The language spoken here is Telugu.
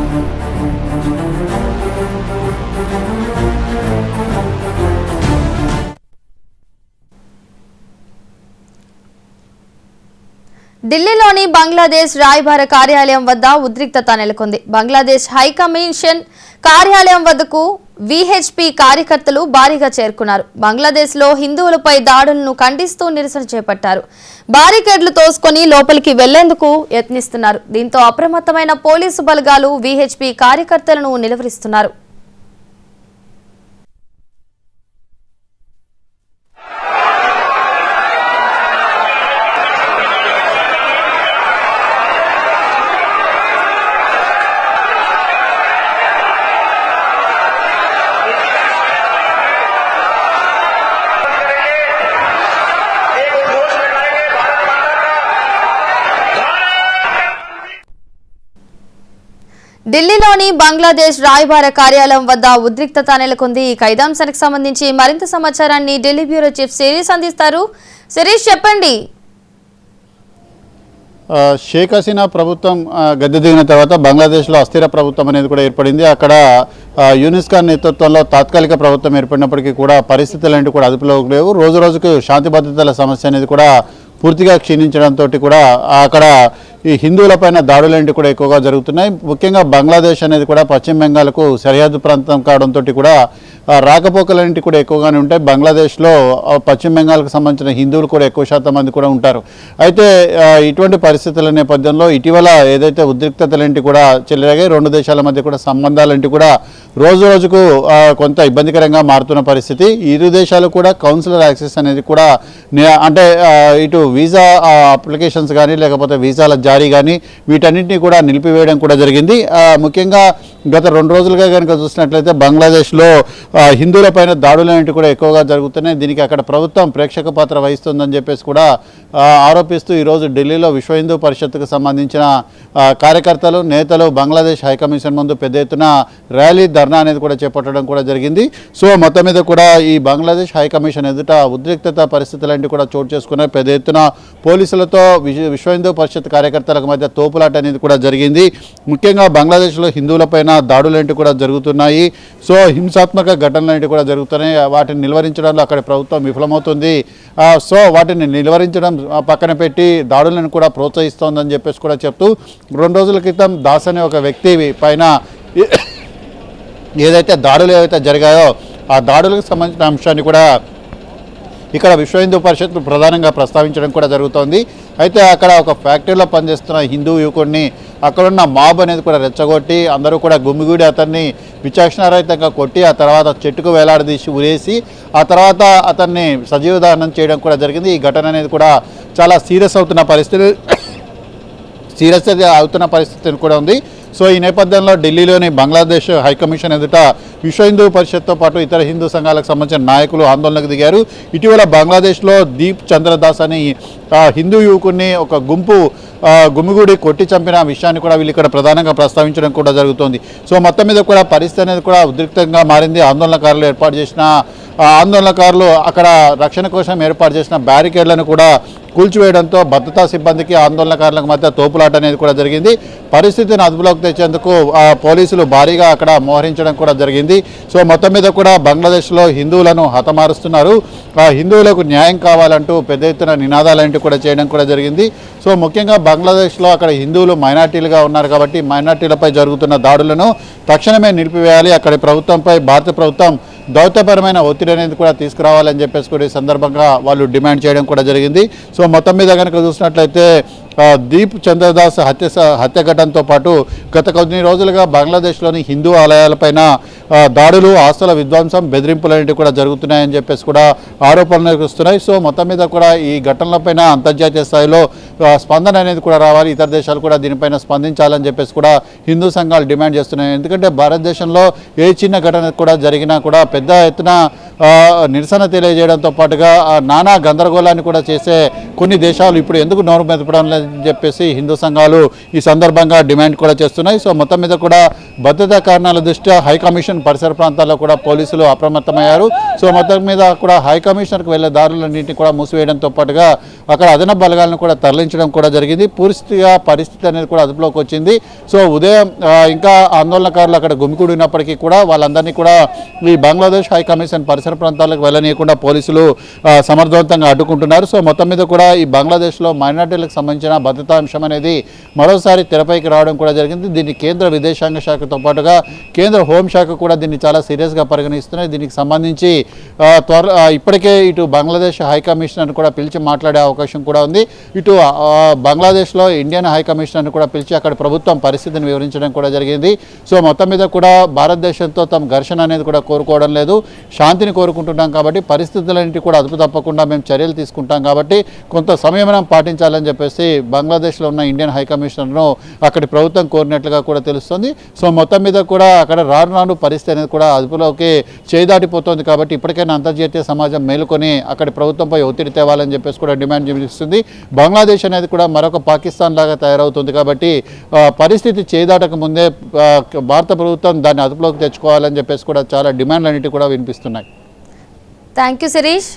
ఢిల్లీలోని బంగ్లాదేశ్ రాయబార కార్యాలయం వద్ద ఉద్రిక్తత నెలకొంది. బంగ్లాదేశ్ హైకమిషన్ కార్యాలయం వద్దకు విహెచ్పి కార్యకర్తలు భారీగా చేరుకున్నారు. బంగ్లాదేశ్లో హిందువులపై దాడులను ఖండిస్తూ నిరసన చేపట్టారు. బారికేడ్లు తోసుకొని లోపలికి వెళ్లేందుకు యత్నిస్తున్నారు. దీంతో అప్రమత్తమైన పోలీసు బలగాలు విహెచ్పి కార్యకర్తలను నిలువరిస్తున్నారు. ఢిల్లీలోని బంగ్లాదేశ్ రాయబార కార్యాలయం వద్ద ఉద్రిక్తత నెలకొంది. ఈ ఖైదాంశానికి సంబంధించి మరింత సమాచారాన్ని ఢిల్లీ బ్యూరో చీఫ్ శిరీష్ అందిస్తారు. శిరీష్, చెప్పండి. షేక్ హసీనా ప్రభుత్వం గద్దె దిగిన తర్వాత బంగ్లాదేశ్లో అస్థిర ప్రభుత్వం అనేది కూడా ఏర్పడింది. అక్కడ యూనిస్ ఖాన్ నేతృత్వంలో తాత్కాలిక ప్రభుత్వం ఏర్పడినప్పటికీ కూడా పరిస్థితులు ఏంటి కూడా అదుపులోకి లేవు. రోజు రోజుకు శాంతి భద్రతల సమస్య అనేది కూడా పూర్తిగా క్షీణించడంతో కూడా అక్కడ ఈ హిందువులపైన దాడులేంటి కూడా ఎక్కువగా జరుగుతున్నాయి. ముఖ్యంగా బంగ్లాదేశ్ అనేది కూడా పశ్చిమ బెంగాల్కు సరిహద్దు ప్రాంతం కావడంతో కూడా రాకపోకలేంటి కూడా ఎక్కువగానే ఉంటాయి. బంగ్లాదేశ్లో పశ్చిమ బెంగాల్కు సంబంధించిన హిందువులు కూడా ఎక్కువ శాతం మంది కూడా ఉంటారు. అయితే ఇటువంటి పరిస్థితుల నేపథ్యంలో ఇటీవల ఏదైతే ఉద్రిక్తతలేంటి కూడా చెలరేగాయి, రెండు దేశాల మధ్య కూడా సంబంధాలేంటి కూడా రోజు రోజుకు కొంత ఇబ్బందికరంగా మారుతున్న పరిస్థితి. ఇరు దేశాలు కూడా కౌన్సిలర్ యాక్సెస్ అనేది కూడా అంటే ఇటు వీసా అప్లికేషన్స్ కానీ లేకపోతే వీసాల జారీ కానీ వీటన్నింటినీ కూడా నిలిపివేయడం కూడా జరిగింది. ముఖ్యంగా గత 2 రోజులుగా కనుక చూసినట్లయితే బంగ్లాదేశ్లో హిందువులపైన దాడులు అనేవి కూడా ఎక్కువగా జరుగుతున్నాయి. దీనికి అక్కడ ప్రభుత్వం ప్రేక్షక పాత్ర వహిస్తుందని చెప్పేసి కూడా ఆరోపిస్తూ ఈరోజు ఢిల్లీలో విశ్వ హిందూ పరిషత్తుకు సంబంధించిన కార్యకర్తలు నేతలు బంగ్లాదేశ్ హైకమిషన్ ముందు పెద్ద ఎత్తున ర్యాలీ ధర్నా అనేది కూడా చేపట్టడం కూడా జరిగింది. సో మొత్తం మీద కూడా ఈ బంగ్లాదేశ్ హైకమిషన్ ఎదుట ఉద్రిక్తత పరిస్థితులన్నీ కూడా చోటు చేసుకున్నాయి. పెద్ద ఎత్తున పోలీసులతో విశ్వ హిందూ పరిషత్ కార్యకర్తలకు మధ్య తోపులాట అనేది కూడా జరిగింది. ముఖ్యంగా బంగ్లాదేశ్లో హిందువులపైన దాడులేంటి కూడా జరుగుతున్నాయి. సో హింసాత్మక ఘటనలు కూడా జరుగుతున్నాయి. వాటిని నిలువరించడంలో అక్కడ ప్రభుత్వం విఫలమవుతుంది. సో వాటిని నిలువరించడం పక్కన పెట్టి దాడులను కూడా ప్రోత్సహిస్తోందని చెప్పేసి కూడా చెప్తూ 2 రోజుల క్రితం దాస్ అనే ఒక వ్యక్తి పైన ఏదైతే దాడులు జరిగాయో ఆ దాడులకు సంబంధించిన అంశాన్ని కూడా ఇక్కడ విశ్వ హిందూ పరిషత్ ప్రధానంగా ప్రస్తావించడం కూడా జరుగుతోంది. అయితే అక్కడ ఒక ఫ్యాక్టరీలో పనిచేస్తున్న హిందూ యువకుడిని అక్కడున్న మాబ్ అనేది కూడా రెచ్చగొట్టి అందరూ కూడా గుమిగూడి అతన్ని విచక్షణారహితంగా కొట్టి ఆ తర్వాత చెట్టుకు వేలాడదీసి ఉరేసి ఆ తర్వాత అతన్ని సజీవదానం చేయడం కూడా జరిగింది. ఈ ఘటన అనేది కూడా చాలా సీరియస్ అవుతున్న పరిస్థితి కూడా ఉంది. సో ఈ నేపథ్యంలో ఢిల్లీలోని బంగ్లాదేశ్ హైకమిషన్ ఎదుట విశ్వ హిందూ పరిషత్తో పాటు ఇతర హిందూ సంఘాలకు సంబంధించిన నాయకులు ఆందోళనకు దిగారు. ఇటీవల బంగ్లాదేశ్లో దీప్ చంద్రదాస్ అని హిందూ యువకుడిని ఒక గుంపు గుమిగూడి కొట్టి చంపిన విషయాన్ని కూడా వీళ్ళు ఇక్కడ ప్రధానంగా ప్రస్తావించడం కూడా జరుగుతోంది. సో మొత్తం మీద కూడా పరిస్థితి అనేది కూడా ఉద్రిక్తంగా మారింది. ఆందోళనకారులు అక్కడ రక్షణ కోసం ఏర్పాటు చేసిన బ్యారికేడ్లను కూడా కూల్చివేయడంతో భద్రతా సిబ్బందికి ఆందోళనకారులకు మధ్య తోపులాట అనేది కూడా జరిగింది. పరిస్థితిని అదుపులోకి తెచ్చేందుకు పోలీసులు భారీగా అక్కడ మోహరించడం కూడా జరిగింది. సో మొత్తం మీద కూడా బంగ్లాదేశ్లో హిందువులను హతమారుస్తున్నారు. హిందువులకు న్యాయం కావాలంటూ పెద్ద ఎత్తున నినాదాలంటూ కూడా చేయడం కూడా జరిగింది. సో ముఖ్యంగా బంగ్లాదేశ్లో అక్కడ హిందువులు మైనార్టీలుగా ఉన్నారు కాబట్టి మైనార్టీలపై జరుగుతున్న దాడులను తక్షణమే నిలిపివేయాలి. అక్కడి ప్రభుత్వంపై భారత ప్రభుత్వం దౌత్యపరమైన ఒత్తిడి అనేది కూడా తీసుకురావాలని చెప్పేసి కూడా ఈ సందర్భంగా వాళ్ళు డిమాండ్ చేయడం కూడా జరిగింది. సో మొత్తం మీద కనుక చూసినట్లయితే దీప్ చంద్రదాస్ హత్య ఘటనతో పాటు గత కొన్ని రోజులుగా బంగ్లాదేశ్లోని హిందూ ఆలయాలపైన దాడులు, ఆస్తుల విధ్వంసం, బెదిరింపులు అనేవి కూడా జరుగుతున్నాయని చెప్పేసి కూడా ఆరోపణలు వస్తున్నాయి. సో మొత్తం మీద కూడా ఈ ఘటనలపైన అంతర్జాతీయ స్థాయిలో స్పందన అనేది కూడా రావాలి. ఇతర దేశాలు కూడా దీనిపైన స్పందించాలని చెప్పేసి కూడా హిందూ సంఘాలు డిమాండ్ చేస్తున్నాయి. ఎందుకంటే భారతదేశంలో ఏ చిన్న ఘటన కూడా జరిగినా కూడా పెద్ద ఎత్తున నిరసన తెలియజేయడంతో పాటుగా నానా గందరగోళాన్ని కూడా చేసే కొన్ని దేశాలు ఇప్పుడు ఎందుకు నోరు మెదపడం లేదని చెప్పేసి హిందూ సంఘాలు ఈ సందర్భంగా డిమాండ్ కూడా చేస్తున్నాయి. సో మొత్తం మీద కూడా భద్రతా కారణాల దృష్ట్యా హైకమిషన్ పరిసర ప్రాంతాల్లో కూడా పోలీసులు అప్రమత్తమయ్యారు. సో మొత్తం మీద కూడా హైకమిషనర్కి వెళ్లే దారులన్నింటినీ కూడా మూసివేయడంతో పాటుగా అక్కడ అదనపు బలగాలను కూడా తరలించి వివరించడం కూడా జరిగింది. పూర్తిగా పరిస్థితి అనేది కూడా అదుపులోకి వచ్చింది. సో ఉదయం ఇంకా ఆందోళనకారులు అక్కడ గుమికూడినప్పటికీ కూడా వాళ్ళందరినీ కూడా ఈ బంగ్లాదేశ్ హై కమిషన్ పరిసర ప్రాంతాలకు వెళ్ళనీయకుండా పోలీసులు సమర్థవంతంగా అడ్డుకుంటున్నారు. సో మొత్తం మీద కూడా ఈ బంగ్లాదేశ్లో మైనార్టీలకు సంబంధించిన భద్రతా అంశం అనేది మరోసారి తెరపైకి రావడం కూడా జరిగింది. దీన్ని కేంద్ర విదేశాంగ శాఖతో పాటుగా కేంద్ర హోంశాఖ కూడా దీన్ని చాలా సీరియస్గా పరిగణిస్తున్నాయి. దీనికి సంబంధించి ఇప్పటికే ఇటు బంగ్లాదేశ్ హై కమిషనర్ కూడా పిలిచి మాట్లాడే అవకాశం కూడా ఉంది. ఇటు బంగ్లాదేశ్లో ఇండియన్ హై కమిషనర్ని కూడా పిలిచి అక్కడ ప్రభుత్వం పరిస్థితిని వివరించడం కూడా జరిగింది. సో మొత్తం మీద కూడా భారతదేశంతో తమ ఘర్షణ అనేది కూడా కోరుకోవడం లేదు, శాంతిని కోరుకుంటున్నాం. కాబట్టి పరిస్థితులన్నింటి కూడా అదుపు తప్పకుండా మేము చర్యలు తీసుకుంటాం. కాబట్టి కొంత సంయమనం పాటించాలని చెప్పేసి బంగ్లాదేశ్లో ఉన్న ఇండియన్ హై కమిషనర్ను అక్కడి ప్రభుత్వం కోరినట్లుగా కూడా తెలుస్తుంది. సో మొత్తం మీద కూడా అక్కడ రాను పరిస్థితి అనేది కూడా అదుపులోకి చేదాటిపోతుంది. కాబట్టి ఇప్పటికైనా అంతర్జాతీయ సమాజం మేలుకొని అక్కడి ప్రభుత్వంపై ఒత్తిడి తేవాలని చెప్పేసి కూడా డిమాండ్ చేస్తుంది. బంగ్లాదేశ్ అనేది కూడా మరొక పాకిస్తాన్ లాగా తయారవుతుంది. కాబట్టి పరిస్థితి చేదాటక ముందే భారత ప్రభుత్వం దాన్ని అదుపులోకి తెచ్చుకోవాలని చెప్పేసి కూడా చాలా డిమాండ్లు అన్నిటి కూడా వినిపిస్తున్నాయి. Thank you Sirish.